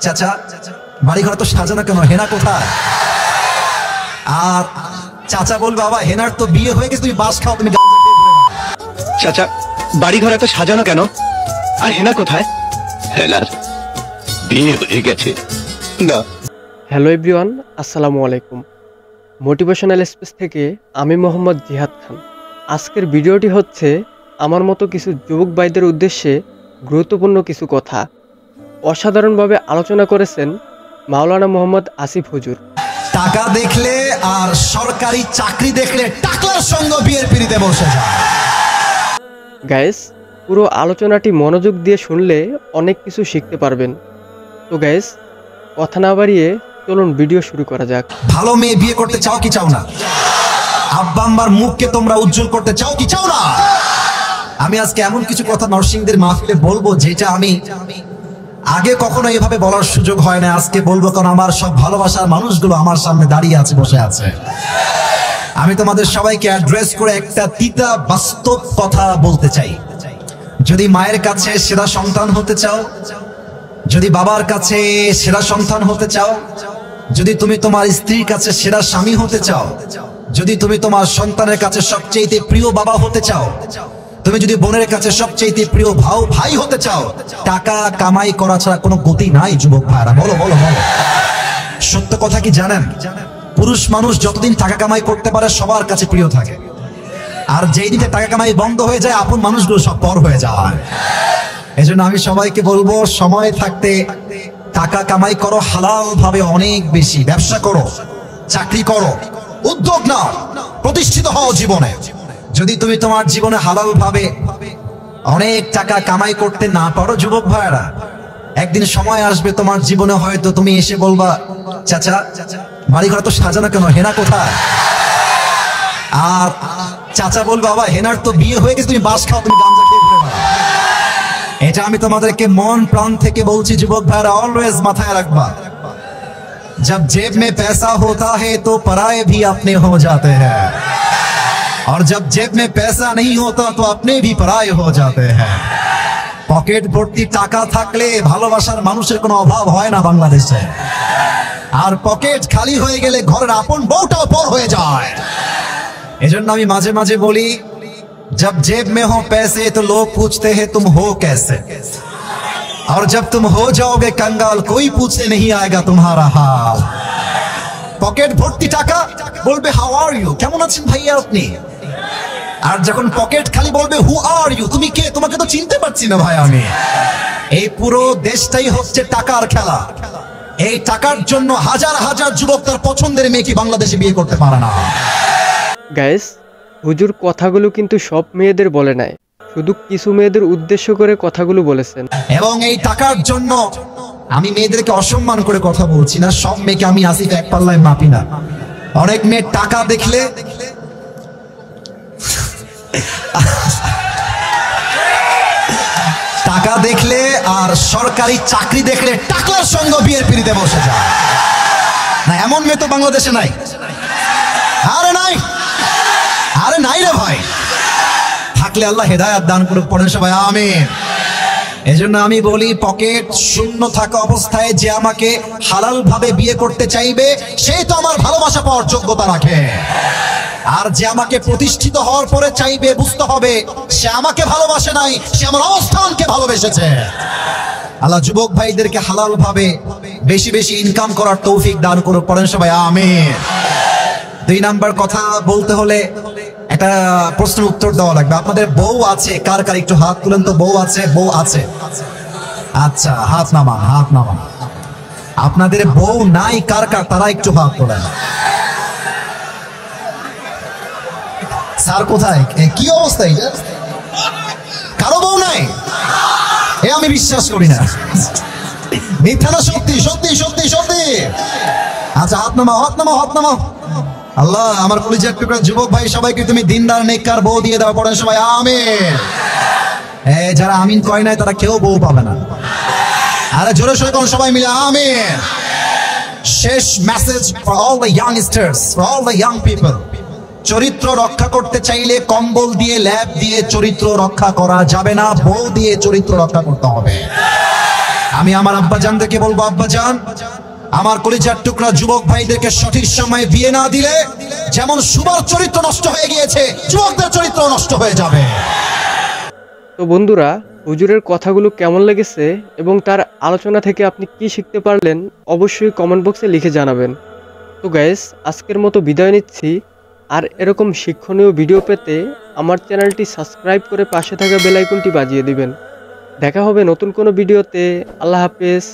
চাচা বাড়ি ঘর তো সাজানো কেন, হেনা কোথায়? আর চাচা বলবে বাবা হেনার তো বিয়ে হয়ে গেছে, তুমি বাস খাও, তুমি চাচা বাড়ি ঘর এত সাজানো কেন, আর হেনা কোথায়? হেনার বিয়ে হয়ে গেছে না। হ্যালো এভরিওয়ান, আসসালামু আলাইকুম। মোটিভেশনাল স্পেস থেকে আমি মোহাম্মদ জিহাদ খান। আজকের ভিডিওটি হচ্ছে আমার মতো কিছু যুবক ভাইদের উদ্দেশ্যে গুরুত্বপূর্ণ কিছু কথা। অসাধারণভাবে আলোচনা করেছেন মাওলানা মোহাম্মদ আসিফ হুজুর। টাকা দেখলে আর সরকারি চাকরি দেখলে টাকার সঙ্গে বিয়ের পিড়িতে বসে যায়। গাইস, পুরো আলোচনাটি মনোযোগ দিয়ে শুনলে অনেক কিছু শিখতে পারবেন। তো গাইস, কথা না বাড়িয়ে চলুন ভিডিও শুরু করা যাক। ভালো মেয়ে বিয়ে করতে চাও কি চাও না? আব্বা আম্মার মুখকে তোমরা উজ্জ্বল করতে চাও কি চাও না? আমি আজকে এমন কিছু কথা নরসিংদের মাহফিলে বলবো যেটা আমি আগে কখনো এভাবে বলার সুযোগ হয় না। আজকে বলবো কারণ আমার সব ভালোবাসার মানুষগুলো আমার সামনে দাঁড়িয়ে আছে, বসে আছে। আমি তোমাদের সবাইকে অ্যাড্রেস করে একটা তিতা বাস্তব কথা বলতে চাই। যদি মায়ের কাছে সেরা সন্তান হতে চাও, যদি বাবার কাছে সেরা সন্তান হতে চাও, যদি তুমি তোমার স্ত্রীর কাছে সেরা স্বামী হতে চাও, যদি তুমি তোমার সন্তানের কাছে সবচেয়ে প্রিয় বাবা হতে চাও, তুমি যদি বোনের কাছে সবচেয়ে প্রিয় ভাই হতে চাও, টাকা কামাই করা ছাড়া কোনো গতি নাই যুবক ভাইরা। বলো বলো বলো, সত্য কথা কি জানেন? পুরুষ মানুষ যতদিন টাকা কামাই করতে পারে সবার কাছে প্রিয় থাকে, আর যেই দিকে টাকা কামাই বন্ধ হয়ে যায় আপন মানুষগুলো সব পর হয়ে যায়। এজন্য আমি সবাইকে বলবো, সময় থাকতে টাকা কামাই করো হালাল ভাবে, অনেক বেশি ব্যবসা করো, চাকরি করো, উদ্যোগ নাও, প্রতিষ্ঠিত হও জীবনে। যদি তুমি তোমার জীবনে হালাল ভাবে অনেক টাকা কামাই করতে না পারো যুবক ভাইরা, একদিন সময় আসবে তোমার জীবনে হয়তো তুমি এসে বলবা চাচা বাড়ি ঘর তো সাজানো কেন, হেনা কোথায়? আর চাচা বলবে বাবা হেনার তো বিয়ে হয়ে গেছে, তুমি বাস খাও, তুমি গাঞ্জা খেয়ে ঘুরে বেড়াও। এটা আমি তোমাদেরকে মন প্রাণ থেকে বলছি যুবক ভাইরা, অলওয়েজ মাথায় রাখবা, जब जेब में पैसा होता है तो पराये भी अपने हो जाते हैं, और जब जेब में पैसा नहीं होता तो अपने भी पराये हो जाते हैं। পকেট ভর্তি টাকা থাকলে ভালোবাসার মানুষের কোনো অভাব হয় না বাংলাদেশে, আর পকেট খালি হয়ে গেলে ঘরের আপন বউটাও পর হয়ে যায়। এজন্য আমি মাঝে মাঝে বলি, जब जेब में हो पैसे तो लोग पूछते हैं तुम हो कैसे, और जब तुम हो जाओगे कंगाल कोई पूछने नहीं आएगा तुम्हारा हाल। পকেট ভর্তি টাকা বলবে হাউ আর ইউ, কেমন আছেন ভাইয়া আপনি, আর যখন পকেট খালি বলবে হু আর ইউ, তুমি কে, তোমাকে তো চিনতে পারছি না ভাই আমি। এই পুরো দেশটাই হচ্ছে টাকার খেলা। এই টাকার জন্য হাজার হাজার যুবক তার পছন্দের মেয়েকে বাংলাদেশে বিয়ে করতে পারে না। গাইস, হুজুর কথাগুলো কিন্তু সব মেয়েদের বলে নাই, শুধু কিছু মেয়েদের উদ্দেশ্য করে কথাগুলো বলেছেন। এবং এই টাকার জন্য আমি মেয়েদেরকে অসম্মান করে কথা বলছি না, সব মেয়েকে আমি আসিফ এক পাল্লায় মাপি না। অনেক মেয়ে টাকা দেখলে টাকা দেখলে আর সরকারি চাকরি দেখলে টাকার সঙ্গে বিয়ের পিড়িতে বসে যায় না, এমন মেয়ে তো বাংলাদেশে নাই। আরে নাই, আরে নাই রে ভাই, থাকলে আল্লাহ হেদায়েত দান করুক, পড়েন সবাই আমিন। এজন্য আমি বলি, পকেট শূন্য থাকা অবস্থায় যে আমাকে হালাল ভাবে বিয়ে করতে চাইবে সেই তো আমার ভালোবাসা পাওয়ার যোগ্যতা রাখে, আর যে আমাকে প্রতিষ্ঠিত হওয়ার পরে চাইবে বুঝতে হবে সে আমাকে ভালোবাসে নাই, সে আমার অবস্থানকে ভালোবেসেছে। আল্লাহ যুবক ভাইদেরকে হালাল ভাবে বেশি বেশি ইনকাম করার তৌফিক দান করুক, পড়েন সবাই আমিন। 2 নাম্বার কথা বলতে হলে একটা প্রশ্নের উত্তর দেওয়া লাগবে। আপনাদের বউ আছে কার কার, একটু হাত তুলেন তো। বউ আছে? বউ আছে? আচ্ছা, হাত নামান, হাত নামান। আপনাদের বউ নাই কার কার, তারা একটু হাত তোলেন। স্যার কোথায়, কি অবস্থা এটা? কারো বউ নাই? এ আমি বিশ্বাস করি না, মিথ্যা না সত্যি? সত্যি সত্যি সত্যি। আচ্ছা হাত নামাও, হাত নামাও, হাত নামাও। আল্লাহ আমার কলিজার টুকরা যুবক ভাই সবাইকে তুমি দিনদার নেককার বউ দিয়ে দাও, পড়েন সবাই আমিন। যারা আমিন কয় নাই তারা কেউ বউ পাবে না। আরে জোরে সোরে কোন সবাই মিলে আমিন। শেষ message for all the youngsters, for all the young people, চরিত্র রক্ষা করতে চাইলে কম্বল দিয়ে ল্যাপ দিয়ে চরিত্র রক্ষা করা যাবে না, বউ দিয়ে চরিত্র রক্ষা করতে হবে। আমি আমার আব্বাজানদেরকে বলবো, আব্বাজান আমার কলিজার টুকরা যুবক ভাইদেরকে সঠিক সময়ে বিয়ে না দিলে যেমন সুবার চরিত্র নষ্ট হয়ে গিয়েছে, যুবকদের চরিত্র নষ্ট হয়ে যাবে। তো বন্ধুরা, হুজুরের কথাগুলো কেমন লেগেছে এবং তার আলোচনা থেকে আপনি কি শিখতে পারলেন অবশ্যই কমেন্ট বক্সে লিখে জানাবেন। তো গাইস, আজকের মতো বিদায় নিচ্ছি। আর এরকম শিক্ষণীয় ভিডিও পেতে আমার চ্যানেলটি সাবস্ক্রাইব করে পাশে থাকা বেল আইকনটি বাজিয়ে দিবেন। দেখা হবে নতুন কোনো ভিডিওতে। আল্লাহ হাফেজ।